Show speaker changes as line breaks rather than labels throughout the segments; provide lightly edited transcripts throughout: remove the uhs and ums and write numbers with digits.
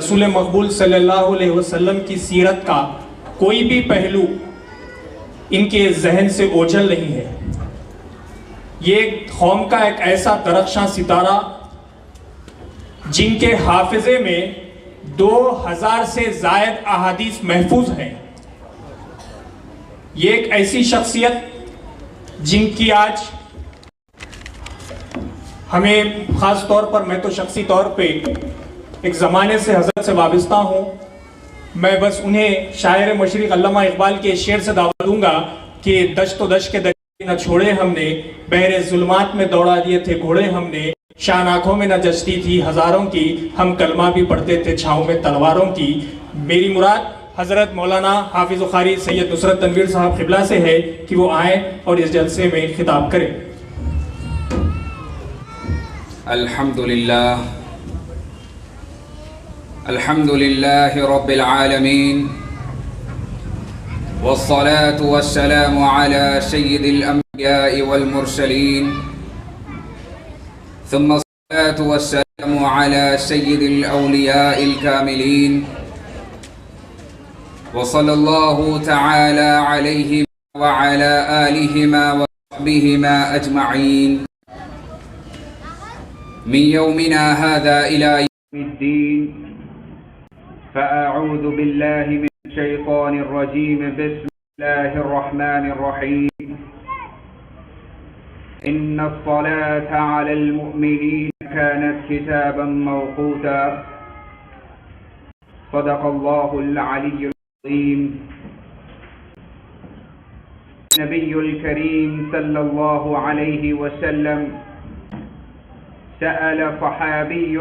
رسول مقبول صلی اللہ علیہ وسلم کی سیرت کا کوئی بھی پہلو ان کے ذہن سے اوجھل نہیں ہے۔ یہ قوم کا ایک ایسا درخشاں ستارہ جن کے حافظے میں 2000 سے زائد احادیث محفوظ ہیں۔ یہ ایک ایسی شخصیت جن کی آج ہمیں خاص طور پر، میں تو شخصی طور پہ ایک زمانے سے حضرت سے وابستہ ہوں، میں بس انہیں شاعر مشرق علامہ اقبال کے شعر سے دعوت دوں گا کہ دشت و دشت کے دریا نہ چھوڑے ہم نے، بحر ظلمات میں دوڑا دیے تھے گھوڑے ہم نے، شان آنکھوں میں نہ جچتی تھی ہزاروں کی، ہم کلمہ بھی پڑھتے تھے چھاؤں میں تلواروں کی۔ میری مراد حضرت مولانا حافظ و قاری سید نصرت تنویر صاحب قبلہ سے ہے کہ وہ آئیں اور اس جلسے میں خطاب کریں۔
الحمد لله رب العالمين، والصلاة والسلام على سيد الأنبياء والمرسلين، ثم الصلاة والسلام على سيد الأولياء الكاملين، وصلى الله تعالى عليه وعلى آلهما وصحبهما أجمعين من يومنا هذا إلى يوم الدين. فأعوذ بالله من الشيطان الرجيم. بسم الله الرحمن الرحيم. إن الصلاة على المؤمنين كانت كتابا موقوتا. صدق الله العلي العظيم. النبي الكريم صلى الله عليه وسلم سأل صحابي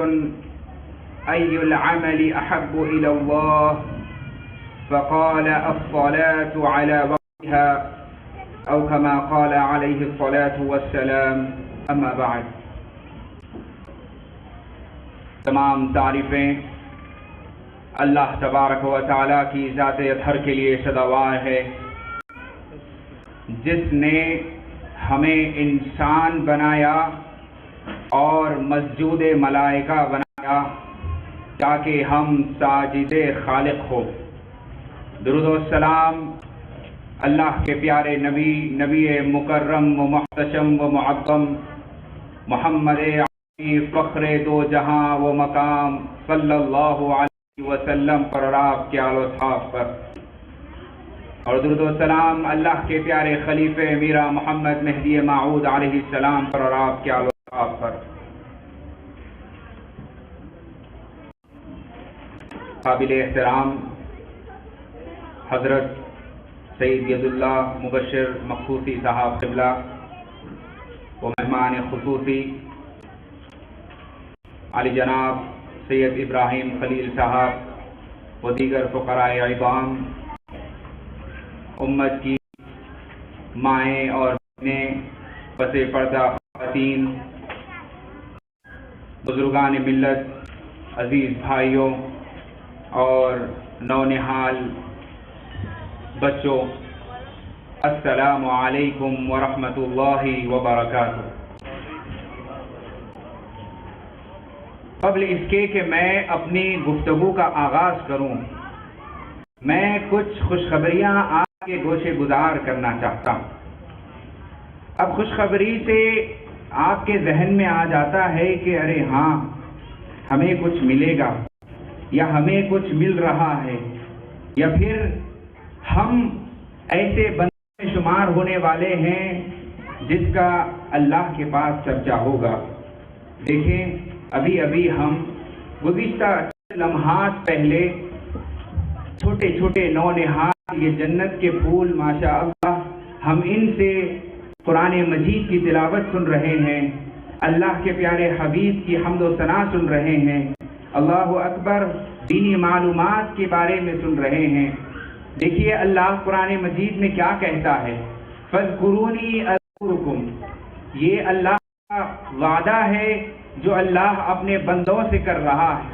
أي العمل أحب إلى الله؟ فقال الصلاة على وقتها، أو كما قال عليه الصلاة والسلام. أما بعد، تمام تعریفیں اللہ تبارک و تعالیٰ کی ذات اطہر کے لیے سزاوار ہے، جس نے ہمیں انسان بنایا اور مسجود ملائکہ بنایا تاکہ ہم ساجد خالق ہو۔ درود و سلام اللہ کے پیارے نبی مکرم و محتشم و معظم محمد عربی فخر دو جہاں و مقام صلی اللہ علیہ وسلم پر اور آپ کے آل و اصحاب پر، اور درود و سلام اللہ کے پیارے خلیفہ میرا محمد مہدی موعود علیہ السلام پر اور آپ کے آل و اصحاب پر۔ قابل احترام حضرت سید ید اللہ مبشر مخصوصی صاحب قبلہ و مہمان خصوصی علی جناب سید ابراہیم خلیل صاحب و دیگر فقراء عظام، امت کی مائیں اور بہنیں، پس پردہ خواتین، بزرگان ملت، عزیز بھائیوں اور نونہال بچوں، السلام علیکم ورحمۃ اللہ وبرکاتہ۔ قبل اس کے کہ میں اپنی گفتگو کا آغاز کروں، میں کچھ خوشخبریاں آپ کے گوشے گزار کرنا چاہتا ہوں۔ اب خوشخبری سے آپ کے ذہن میں آ جاتا ہے کہ ارے ہاں ہمیں کچھ ملے گا، یا ہمیں کچھ مل رہا ہے، یا پھر ہم ایسے بندے میں شمار ہونے والے ہیں جس کا اللہ کے پاس چرچا ہوگا۔ دیکھیں، ابھی ہم گزشتہ لمحات پہلے چھوٹے چھوٹے نونہال یہ جنت کے پھول ماشاء اللہ، ہم ان سے قرآن مجید کی تلاوت سن رہے ہیں، اللہ کے پیارے حبیب کی حمد و ثنا سن رہے ہیں، اللہ اکبر، دینی معلومات کے بارے میں سن رہے ہیں۔ دیکھیے اللہ قرآن مجید میں کیا کہتا ہے، فَاذْكُرُونِي أَذْكُرُكُمْ، یہ اللہ کا وعدہ ہے جو اللہ اپنے بندوں سے کر رہا ہے۔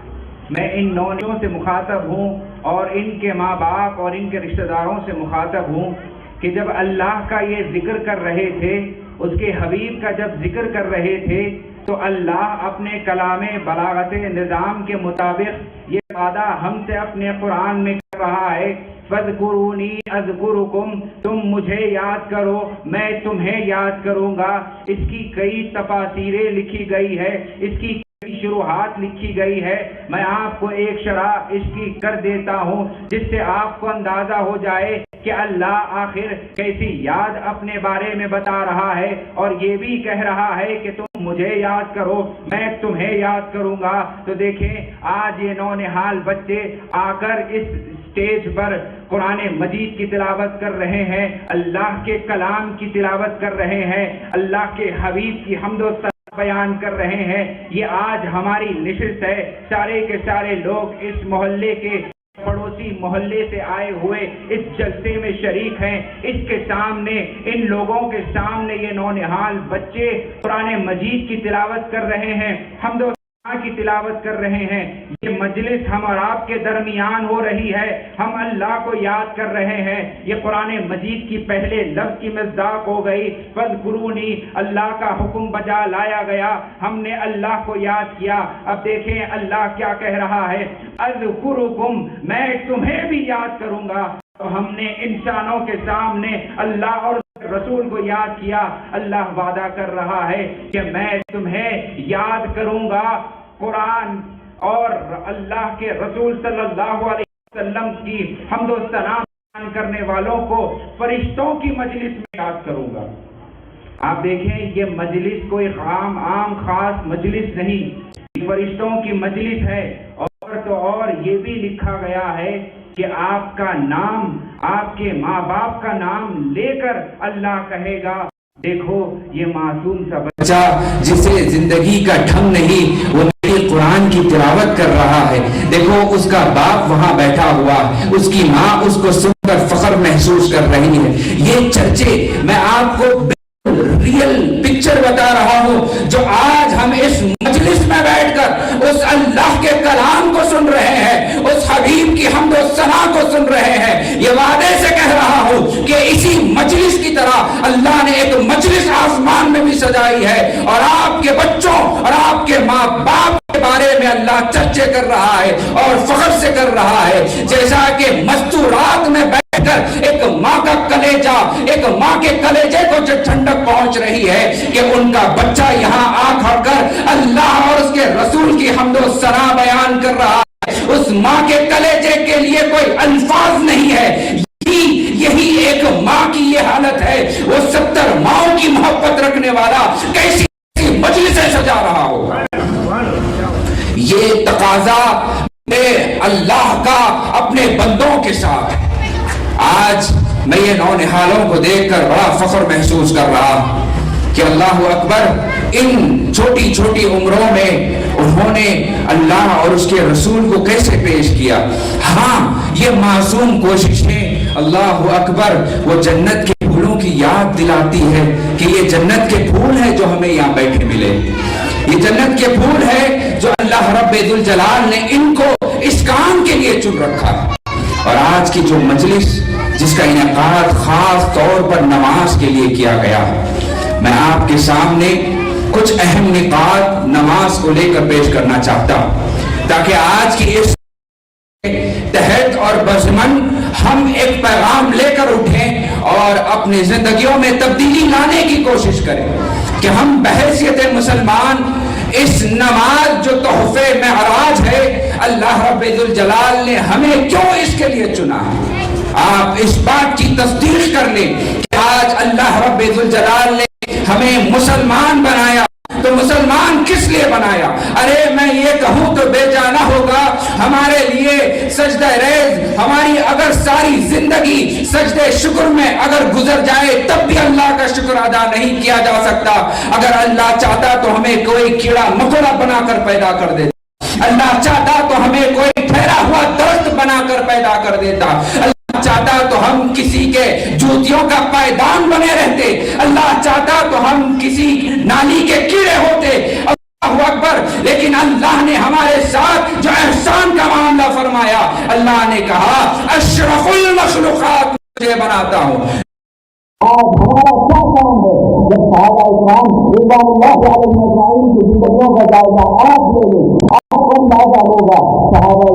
میں ان نونوں سے مخاطب ہوں اور ان کے ماں باپ اور ان کے رشتہ داروں سے مخاطب ہوں کہ جب اللہ کا یہ ذکر کر رہے تھے، اس کے حبیب کا جب ذکر کر رہے تھے، تو اللہ اپنے کلام بلاغت نظام کے مطابق یہ وعدہ ہم سے اپنے قرآن میں کر رہا ہے، فَاذْكُرُونِي أَذْكُرُكُمْ، تم مجھے یاد کرو میں تمہیں یاد کروں گا۔ اس کی کئی تفاسیریں لکھی گئی ہے، اس کی کئی شروحات لکھی گئی ہے، میں آپ کو ایک شرح اس کی کر دیتا ہوں جس سے آپ کو اندازہ ہو جائے کہ اللہ آخر کیسی یاد اپنے بارے میں بتا رہا ہے، اور یہ بھی کہہ رہا ہے کہ تم مجھے یاد کرو میں تمہیں یاد کروں گا۔ تو دیکھیں آج یہ نونہال بچے آ کر اس اسٹیج پر قرآن مجید کی تلاوت کر رہے ہیں، اللہ کے کلام کی تلاوت کر رہے ہیں، اللہ کے حبیب کی حمد و ثنا بیان کر رہے ہیں۔ یہ آج ہماری نشست ہے، سارے کے سارے لوگ اس محلے کے پڑوسی محلے سے آئے ہوئے اس جلسے میں شریک ہیں۔ اس کے سامنے ان لوگوں کے سامنے یہ نونہال بچے قرآن مجید کی تلاوت کر رہے ہیں، حمد و ثنا کی تلاوت کر رہے ہیں۔ یہ مجلس ہم اور آپ کے درمیان ہو رہی ہے، ہم اللہ کو یاد کر رہے ہیں۔ یہ قرآن مجید کی پہلے لفظ کی مصداق ہو گئی، فَاذْكُرُونِي، اللہ کا حکم بجا لایا گیا، ہم نے اللہ کو یاد کیا۔ اب دیکھیں اللہ کیا کہہ رہا ہے، اذکرکم، میں تمہیں بھی یاد کروں گا۔ تو ہم نے انسانوں کے سامنے اللہ اور رسول کو یاد کیا، اللہ وعدہ کر رہا ہے کہ میں تمہیں یاد کروں گا۔ قرآن اور اللہ کے رسول صلی اللہ علیہ وسلم کی حمد و ثنا بیان کرنے والوں کو فرشتوں کی مجلس میں یاد کروں گا۔ آپ دیکھیں یہ مجلس کوئی عام خاص مجلس نہیں، فرشتوں کی مجلس ہے، اور تو اور یہ بھی لکھا گیا ہے کہ آپ کا نام، آپ کے ماں باپ کا نام لے کر اللہ کہے گا۔ دیکھو یہ معصوم سا
بچہ جسے زندگی کا ڈھنگ نہیں، وہ قرآن کی تلاوت کر رہا ہے، دیکھو اس کا باپ وہاں بیٹھا ہوا، اس کی ماں اس کو سن کر فخر محسوس کر رہی ہے۔ یہ چرچے میں آپ کو ریئل پکچر بتا رہا ہوں جو آج ہم اس مجلس میں بیٹھ کر اس اللہ کے کلام کو سن رہے ہیں، اس حبیب کی حمد و ثنا کو سن رہے ہیں۔ یہ وعدے سے کہہ رہا ہوں کہ اسی مجلس کی طرح اللہ نے ایک مجلس آسمان میں بھی سجائی ہے، اور آپ کے بچوں اور آپ کے ماں باپ کے بارے میں اللہ چرچے کر رہا ہے اور فخر سے کر رہا ہے، جیسا کہ مستورات میں بیٹھ کر ایک ماں کا کلیجہ، ایک ماں کے کلیجے کو جو ٹھنڈک پہنچ رہی ہے کہ ان کا بچہ یہاں آ کھڑ کر اللہ اور اس کے رسول کی حمد و ثنا بیان کر رہا ہے۔ اس ماں کے کلیجے کے لیے کوئی الفاظ نہیں ہے، یہی ایک ماں کی یہ حالت ہے۔ وہ 70 ماؤں کی محبت رکھنے والا کیسی مجلسیں سجا رہا ہو۔ یہ تقاضا اللہ کا اپنے بندوں کے ساتھ ہے۔ آج میں یہ نونہالوں کو دیکھ کر بڑا فخر محسوس کر رہا کہ اللہ اکبر، ان چھوٹی چھوٹی عمروں میں انہوں نے اللہ اور اس کے رسول کو کیسے پیش کیا۔ ہاں یہ معصوم کوششیں اللہ اکبر وہ جنت کے پھولوں کی یاد دلاتی ہے کہ یہ جنت کے پھول ہیں جو ہمیں یہاں بیٹھے ملے، یہ جنت کے پھول ہے جو اللہ رب ذوالجلال نے ان کو اس کام کے لیے چن رکھا ہے۔ اور آج کی جو مجلس جس کا انعقاد خاص طور پر نماز کے لیے کیا گیا ہے، میں آپ کے سامنے کچھ اہم نکات نماز کو لے کر پیش کرنا چاہتا ہوں تاکہ آج کی اس تحت اور بضمن ہم ایک پیغام لے کر اٹھیں اور اپنی زندگیوں میں تبدیلی لانے کی کوشش کریں کہ ہم بحیثیت مسلمان اس نماز جو تحفے معراج ہے، اللہ رب ذوالجلال نے ہمیں کیوں اس کے لیے چنا ہے۔ آپ اس بات کی تصدیق کر لیں کہ آج اللہ رب ذوالجلال نے ہمیں مسلمان بنایا تو مسلمان کس لیے بنایا؟ ارے میں یہ کہوں تو بے جانا ہوگا، ہمارے لیے سجدہ ریز، ہماری اگر ساری زندگی سجدہ شکر میں اگر گزر جائے تب بھی اللہ کا شکر ادا نہیں کیا جا سکتا۔ اگر اللہ چاہتا تو ہمیں کوئی کیڑا مکوڑا بنا کر پیدا کر دیتا، اللہ چاہتا تو ہمیں کوئی ٹھہرا ہوا درخت بنا کر پیدا کر دیتا، اللہ چاہتا تو ہم کسی کے جوتیوں کا پائیدان بنے رہتے، اللہ چاہتا تو ہم کسی نالی کے کیڑے ہوتے۔ اللہ اکبر، لیکن اللہ نے ہمارے ساتھ جو احسان کا معاملہ فرمایا، اللہ نے کہا اشرف المخلوقات مجھے بناتا ہوں۔
آج ہمارا کیا کام ہے؟ جب صحابہ اکرام رضوان اللہ علیہ اجمعین کی زندگیوں کا جائزہ آپ لے لیں، آپ کو اندازہ ہوگا صحابہ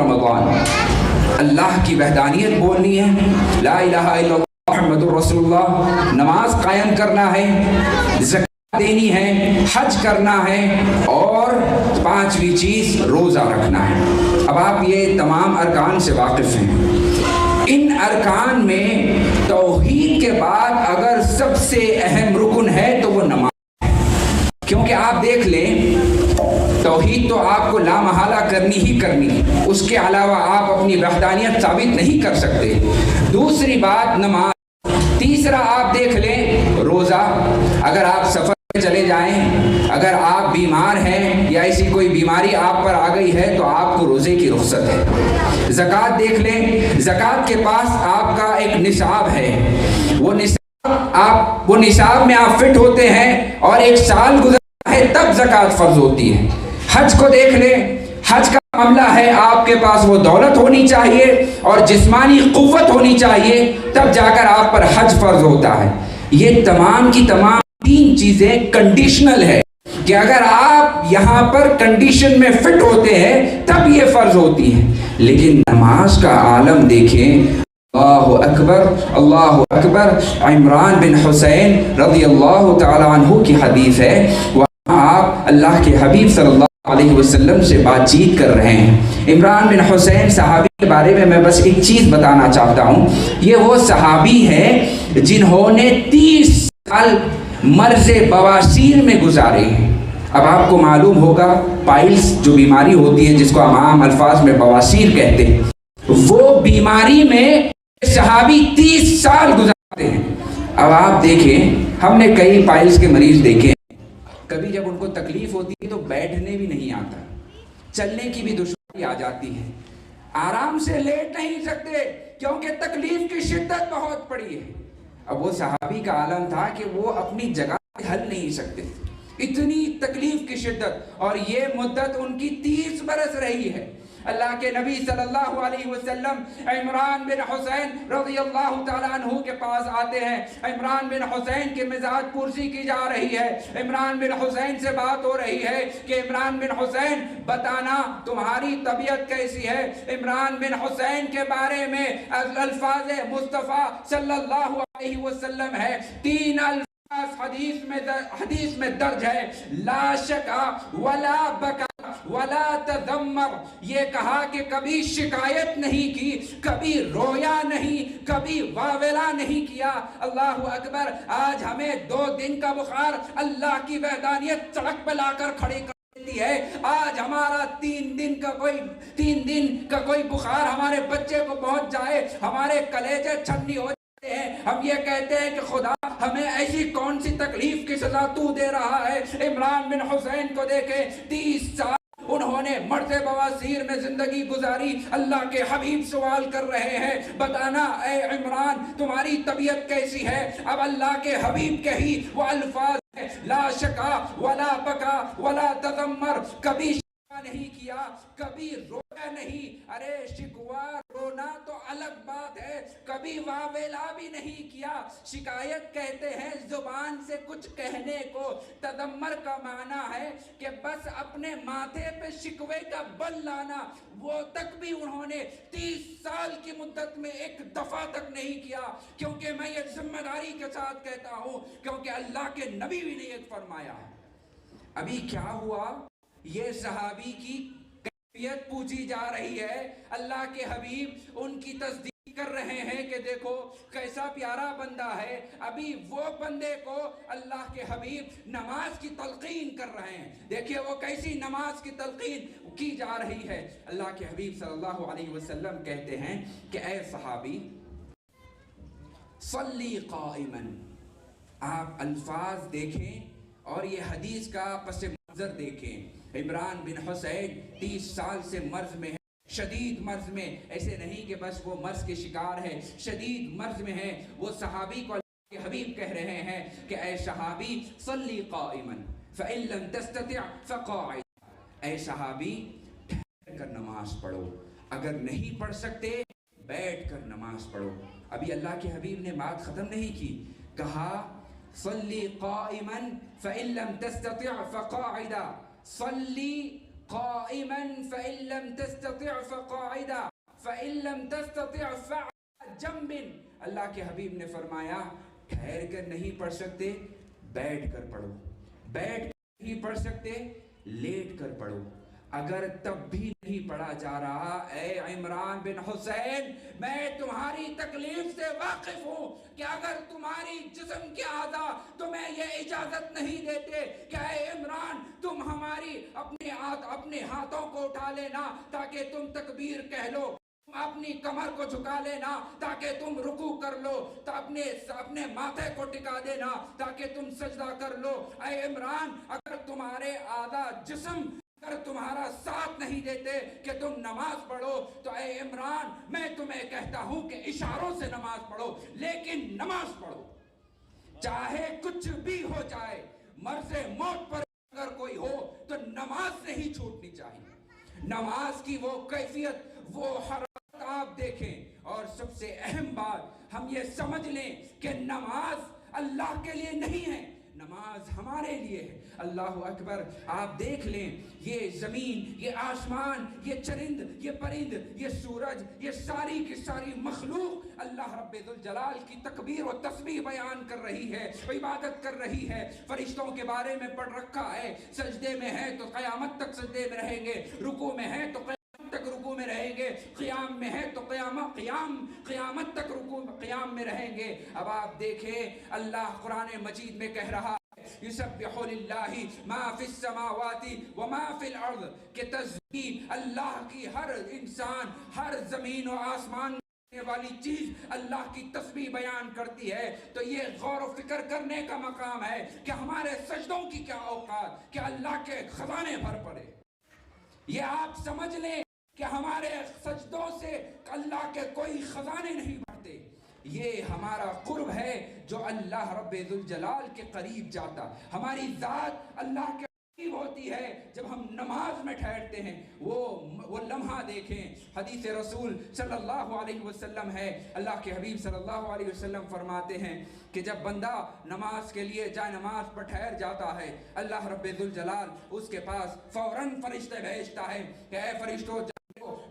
رمضان۔ اللہ کی وحدانیت بولنی ہے، لا الہ الا اللہ محمد الرسول اللہ، نماز قائم کرنا ہے، زکات دینی ہے، حج کرنا ہے، اور پانچویں چیز روزہ رکھنا ہے۔ اب آپ یہ تمام ارکان سے واقف ہیں۔ ان ارکان میں توحید کے بعد اگر سب سے اہم رکن ہے تو وہ نماز ہے، کیونکہ آپ دیکھ لیں توحید تو آپ کو لامحالہ کرنی ہی کرنی ہے، اس کے علاوہ آپ اپنی وحدانیت ثابت نہیں کر سکتے۔ دوسری بات نماز، تیسرا آپ دیکھ لیں روزہ۔ اگر آپ سفر پہ چلے جائیں، اگر آپ بیمار ہیں یا ایسی کوئی بیماری آپ پر آ گئی ہے تو آپ کو روزے کی رخصت ہے۔ زکوٰۃ دیکھ لیں، زکوٰۃ کے پاس آپ کا ایک نصاب ہے، وہ نصاب میں آپ فٹ ہوتے ہیں اور ایک سال گزرتا ہے تب زکوٰۃ فرض ہوتی ہے۔ حج کو دیکھ لیں، حج کا معاملہ ہے آپ کے پاس وہ دولت ہونی چاہیے اور جسمانی قوت ہونی چاہیے، تب جا کر آپ پر حج فرض ہوتا ہے۔ یہ تمام کی تمام تین چیزیں کنڈیشنل ہے کہ اگر آپ یہاں پر کنڈیشن میں فٹ ہوتے ہیں تب یہ فرض ہوتی ہے۔ لیکن نماز کا عالم دیکھیں، اللہ اکبر اللہ اکبر۔ عمران بن حسین رضی اللہ تعالی عنہ کی حدیث ہے، وہاں آپ اللہ کے حبیب صلی اللہ علیہ وسلم سے بات چیت کر رہے ہیں۔ عمران بن حسین صحابی کے بارے میں بس ایک چیز بتانا چاہتا ہوں، یہ وہ صحابی ہیں جنہوں نے 30 سال مرض بواسیر میں گزارے ہیں۔ اب آپ کو معلوم ہوگا پائلس جو بیماری ہوتی ہے جس کو عام الفاظ میں بواسیر کہتے ہیں، وہ بیماری میں صحابی 30 سال گزارتے ہیں۔ اب آپ دیکھیں، ہم نے کئی پائلس کے مریض دیکھے، کبھی جب ان کو تکلیف ہوتی ہے تو بیٹھنے بھی نہیں آتا، چلنے کی بھی دشواری آ جاتی ہے، آرام سے لیٹ نہیں سکتے کیونکہ تکلیف کی شدت بہت پڑی ہے۔ اب وہ صحابی کا عالم تھا کہ وہ اپنی جگہ ہل نہیں سکتے، اتنی تکلیف کی شدت، اور یہ مدت ان کی 30 برس رہی ہے۔ اللہ کے نبی صلی اللہ علیہ وسلم عمران بن حسین رضی اللہ تعالیٰ عنہ کے پاس آتے ہیں۔ عمران بن حسین کے مزاج پرسی کی جا رہی ہے، عمران بن حسین سے بات ہو رہی ہے کہ عمران بن حسین بتانا تمہاری طبیعت کیسی ہے۔ عمران بن حسین کے بارے میں الفاظ مصطفیٰ صلی اللہ علیہ وسلم ہے، 3 حدیث میں درج ہے، لا شکا ولا بکا ولا تذمر۔ یہ کہا کہ کبھی شکایت نہیں کی، کبھی رویا نہیں، کبھی واویلا نہیں کیا۔ اللہ اکبر۔ آج ہمیں 2 دن کا بخار اللہ کی وحدانیت سڑک پہ لا کر کھڑی کر دیتی ہے۔ آج ہمارا 3 دن کا کوئی بخار ہمارے بچے کو پہنچ جائے، ہمارے کلیجے چھنی ہو، ہم یہ کہتے ہیں کہ خدا ہمیں ایسی کون سی تکلیف کی سزا تو دے رہا ہے۔ عمران بن حسین کو دیکھیں، 30 سال انہوں نے مرض بواسیر میں زندگی گزاری۔ اللہ کے حبیب سوال کر رہے ہیں، بتانا اے عمران تمہاری طبیعت کیسی ہے؟ اب اللہ کے حبیب کے ہی وہ الفاظ ہیں، لا شکا ولا بکا ولا تذمر، کبھی نہیں کیا، کبھی رویا نہیں۔ ارے شکوا رونا تو الگ بات ہے، کبھی واویلا بھی نہیں کیا۔ شکایت کہتے ہیں زبان سے کچھ کہنے کو، تذمر کا معنی ہے کہ بس اپنے ماتھے پہ شکوے کا بل لانا، وہ تک بھی انہوں نے 30 سال کی مدت میں ایک دفعہ تک نہیں کیا۔ کیونکہ میں یہ ذمہ داری کے ساتھ کہتا ہوں، کیونکہ اللہ کے نبی بھی نے یہ فرمایا ہے۔ ابھی کیا ہوا؟ یہ صحابی کی کیفیت پوچھی جا رہی ہے، اللہ کے حبیب ان کی تصدیق کر رہے ہیں کہ دیکھو کیسا پیارا بندہ ہے۔ ابھی وہ بندے کو اللہ کے حبیب نماز کی تلقین کر رہے ہیں، دیکھیے وہ کیسی نماز کی تلقین کی جا رہی ہے۔ اللہ کے حبیب صلی اللہ علیہ وسلم کہتے ہیں کہ اے صحابی صلی قائما، آپ الفاظ دیکھیں اور یہ حدیث کا پس منظر دیکھیں۔ عمران بن حسین 30 سال سے مرض میں ہے، شدید مرض میں، ایسے نہیں کہ بس وہ مرض کے شکار ہے، شدید مرض میں ہے۔ وہ صحابی کو اللہ کے حبیب کہہ رہے ہیں کہ اے صحابی صلی قائما فإن لم تستطع فقاعدا، اے صحابی ٹھہر کر نماز پڑھو، اگر نہیں پڑھ سکتے بیٹھ کر نماز پڑھو۔ ابھی اللہ کے حبیب نے بات ختم نہیں کی، کہا صلی قائما فإن لم تستطع فقاعدا، صلی قائما فإن لم تستطع فقاعدا فإن لم تستطع فعلى جنب۔ اللہ کے حبیب نے فرمایا ٹھہر کر نہیں پڑھ سکتے بیٹھ کر پڑھو، بیٹھ کر نہیں پڑھ سکتے لیٹ کر پڑھو، اگر تب بھی نہیں پڑھا جا رہا، اے عمران بن حسین میں تمہاری تکلیف سے واقف ہوں کہ اگر تمہاری جسم کے اعضاء تمہیں یہ اجازت نہیں دیتے کہ اے عمران تم ہماری اپنے ہاتھوں کو اٹھا لینا تاکہ تم تکبیر کہہ لو، اپنی کمر کو جھکا لینا تاکہ تم رکوع کر لو، تو اپنے ماتھے کو ٹکا دینا تاکہ تم سجدہ کر لو، اے عمران اگر تمہارے اعضاء جسم اگر تمہارا ساتھ نہیں دیتے کہ تم نماز پڑھو تو اے عمران میں تمہیں کہتا ہوں کہ اشاروں سے نماز پڑھو، لیکن نماز پڑھو چاہے کچھ بھی ہو جائے، مرض موت پر اگر کوئی ہو تو نماز نہیں چھوٹنی چاہیے۔ نماز کی وہ کیفیت، وہ حرکت آپ دیکھیں، اور سب سے اہم بات ہم یہ سمجھ لیں کہ نماز اللہ کے لیے نہیں ہے، نماز ہمارے لیے ہے۔ اللہ اکبر، آپ دیکھ لیں یہ زمین، یہ آسمان، یہ چرند، یہ پرند، یہ سورج، یہ ساری کی ساری مخلوق اللہ رب ذوالجلال کی تکبیر و تسبیح بیان کر رہی ہے، عبادت کر رہی ہے۔ فرشتوں کے بارے میں پڑھ رکھا ہے سجدے میں ہے تو قیامت تک سجدے میں رہیں گے، رکوع میں ہے تو تک رکوع میں رہیں گے، قیام میں ہے تو قیامت تک قیام میں رہیں گے۔ اب آپ دیکھیں اللہ قرآن مجید میں کہہ رہا ہے یسبح للہ ما فی السماوات وما فی الارض، کہ تسبیح اللہ کی ہر انسان، ہر زمین و آسمان والی چیز اللہ کی تسبیح بیان کرتی ہے۔ تو یہ غور و فکر کرنے کا مقام ہے کہ ہمارے سجدوں کی کیا اوقات، کہ اللہ کے خزانے بھر پڑے۔ یہ آپ سمجھ لیں کہ ہمارے سجدوں سے اللہ کے کوئی خزانے نہیں بھرتے، یہ ہمارا قرب ہے جو اللہ رب ذوالجلال کے قریب جاتا۔ ہماری ذات اللہ کے قریب ہوتی ہے جب ہم نماز میں ٹھہرتے ہیں۔ وہ لمحہ دیکھیں، حدیث رسول صلی اللہ علیہ وسلم ہے، اللہ کے حبیب صلی اللہ علیہ وسلم فرماتے ہیں کہ جب بندہ نماز کے لیے جائے نماز پر ٹھہر جاتا ہے، اللہ رب ذوالجلال اس کے پاس فوراً فرشتے بھیجتا ہے کہ اے فرشتوں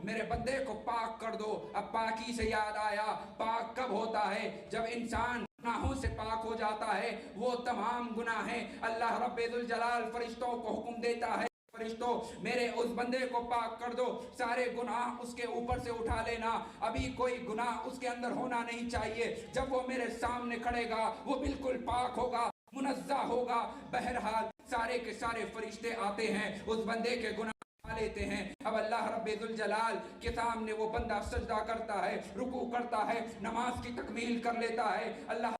میرے بندے کو پاک کر دو۔ اب پاکی سے یاد آیا، پاک کب ہوتا ہے؟ جب انسان گناہوں سے پاک ہو جاتا ہے، وہ تمام گناہیں اللہ رب ذوالجلال فرشتوں کو حکم دیتا ہے، فرشتوں میرے اس بندے کو پاک کر دو، سارے گناہ اس کے اوپر سے اٹھا لینا، ابھی کوئی گناہ اس کے اندر ہونا نہیں چاہیے۔ جب وہ میرے سامنے کھڑے گا وہ بالکل پاک ہوگا، منزہ ہوگا۔ بہرحال سارے کے سارے فرشتے آتے ہیں، اس بندے کے گناہ لیتے ہیں۔ اب اللہ رب ذوالجلال کے سامنے وہ بندہ سجدہ کرتا ہے، رکوع کرتا ہے، نماز کی تکمیل کر لیتا ہے۔ اللہ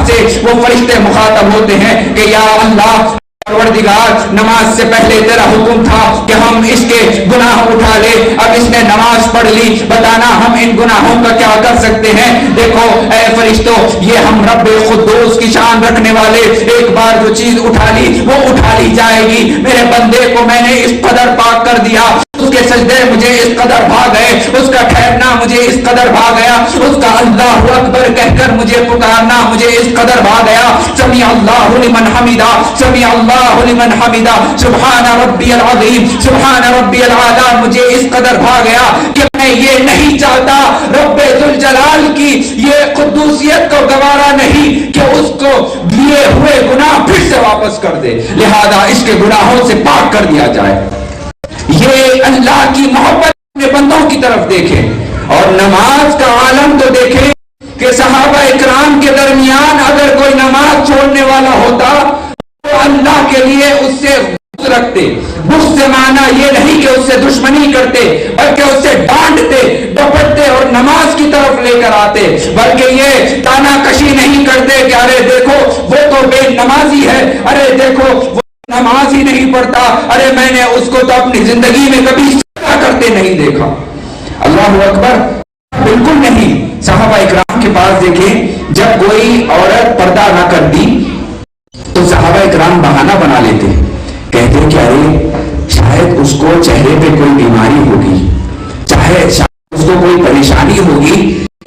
سے وہ فرشتے مخاطب ہوتے ہیں کہ یا اللہ پروردگار، نماز سے پہلے تیرا حکم تھا کہ ہم اس کے گناہ اٹھا لے، اب اس نے نماز پڑھ لی، بتانا ہم ان گناہوں کا کیا کر سکتے ہیں؟ دیکھو اے فرشتوں، یہ ہم رب قدوس کی شان رکھنے والے، ایک بار جو چیز اٹھا لی وہ اٹھا لی جائے گی۔ میرے بندے کو میں نے اس قدر پاک کر دیا، اس کے سجدے مجھے اس قدر بھا گئے، اس کا ٹھہرنا مجھے اس قدر بھا گیا، اس کا اللہ اکبر کہہ کر مجھے پکارنا مجھے اس قدر بھا گیا۔ سمیع اللہ لمن حمدہ، سمیع اللہ لمن حمدہ، سبحان ربی العظیم، سبحان ربی العالی، مجھے اس قدر بھا گیا کہ میں یہ نہیں چاہتا، رب ذوالجلال کی یہ قدوسیت کو گوارا نہیں کہ اس کو لیے ہوئے گناہ پھر سے واپس کر دے، لہذا اس کے گناہوں سے پاک کر دیا جائے۔ یہ اللہ کی محبت اپنے بندوں کی طرف دیکھیں، اور نماز کا عالم تو دیکھیں کہ صحابہ اکرام کے درمیان اگر کوئی نماز چھوڑنے والا ہوتا تو اللہ کے لیے اس سے بغض رکھتے۔ بغض سے معنی یہ نہیں کہ اس سے دشمنی کرتے، بلکہ اس سے ڈانٹتے، ڈپٹتے اور نماز کی طرف لے کر آتے، بلکہ یہ تانا کشی نہیں کرتے کہ ارے دیکھو وہ تو بے نمازی ہے، ارے دیکھو وہ نماز ہی نہیں پڑھتا، ارے میں نے اس کو تو اپنی زندگی میں کبھی سجدہ کرتے نہیں دیکھا۔ اللہ اکبر، بالکل نہیں۔ صحابہ اکرام کے پاس دیکھیں، جب کوئی عورت پردہ نہ کرتی تو صحابہ اکرام بہانہ بنا لیتے، کہتے کہ ارے شاید اس کو چہرے پہ کوئی بیماری ہوگی، شاید اس کو کوئی پریشانی ہوگی،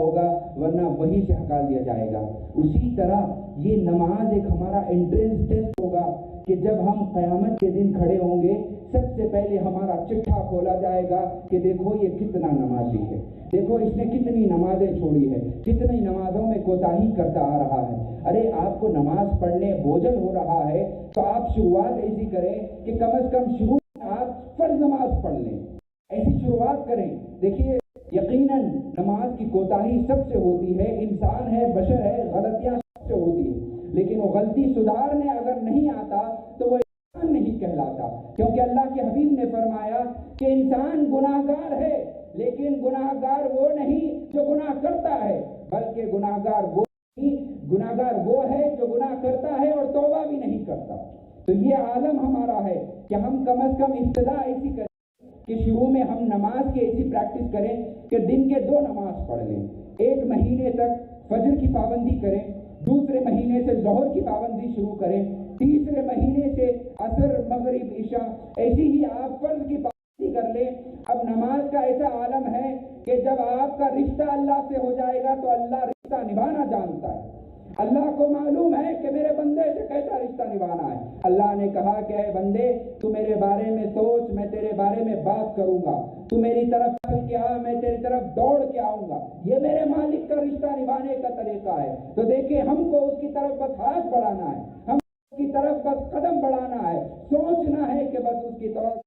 ہوگا، ورنہ وہیں سے ہٹا دیا جائے گا۔ اسی طرح یہ نماز ایک ہمارا انٹرنس ٹیسٹ ہوگا کہ جب ہم قیامت کے دن کھڑے ہوں گے، سب سے پہلے ہمارا چٹھا کھولا جائے گا کہ دیکھو یہ کتنا نمازی ہے، دیکھو اس نے کتنی نمازیں چھوڑی ہے، کتنی نمازوں میں کوتاہی کرتا آ رہا ہے۔ ارے آپ کو نماز پڑھنے بوجھل ہو رہا ہے تو آپ شروعات ایسی کریں کہ کم از کم شروع میں آپ فرض نماز پڑھ لیں، ایسی شروعات کریں۔ دیکھیے یقیناً نماز کی کوتاہی سب سے ہوتی ہے، انسان ہے، بشر ہے، غلطیاں سب سے ہوتی ہیں، لیکن وہ غلطی سدھارنے اگر نہیں آتا تو وہ انسان نہیں کہلاتا، کیونکہ اللہ کے حبیب نے فرمایا کہ انسان گناہ گار ہے، لیکن گناہ گار وہ نہیں جو گناہ کرتا ہے، بلکہ گناہ گار وہ ہے جو گناہ کرتا ہے اور توبہ بھی نہیں کرتا۔ تو یہ عالم ہمارا ہے کہ ہم کم از کم ابتدا ایسی کریں کہ شروع میں ہم نماز کی ایسی پریکٹس کریں کہ دن کے 2 نماز پڑھ لیں، 1 مہینے تک فجر کی پابندی کریں، دوسرے مہینے سے ظہر کی پابندی شروع کریں، تیسرے مہینے سے عصر، مغرب، عشاء، ایسی ہی آپ فرض کی پابندی کر لیں۔ اب نماز کا ایسا عالم ہے کہ جب آپ کا رشتہ اللہ سے ہو جائے گا تو اللہ رشتہ نبھانا جانتا ہے۔ اللہ کو معلوم ہے کہ میرے بندے سے کیسا رشتہ نبھانا ہے۔ اللہ نے کہا کہ اے بندے تو میرے بارے میں سوچ، میں تیرے بارے میں بات کروں گا، تو میری طرف چل کے آ، میں تیری طرف دوڑ کے آؤں گا۔ یہ میرے مالک کا رشتہ نبھانے کا طریقہ ہے۔ تو دیکھیں ہم کو اس کی طرف بس ہاتھ بڑھانا ہے، ہم کی طرف بس قدم بڑھانا ہے، سوچنا ہے کہ بس اس کی طرف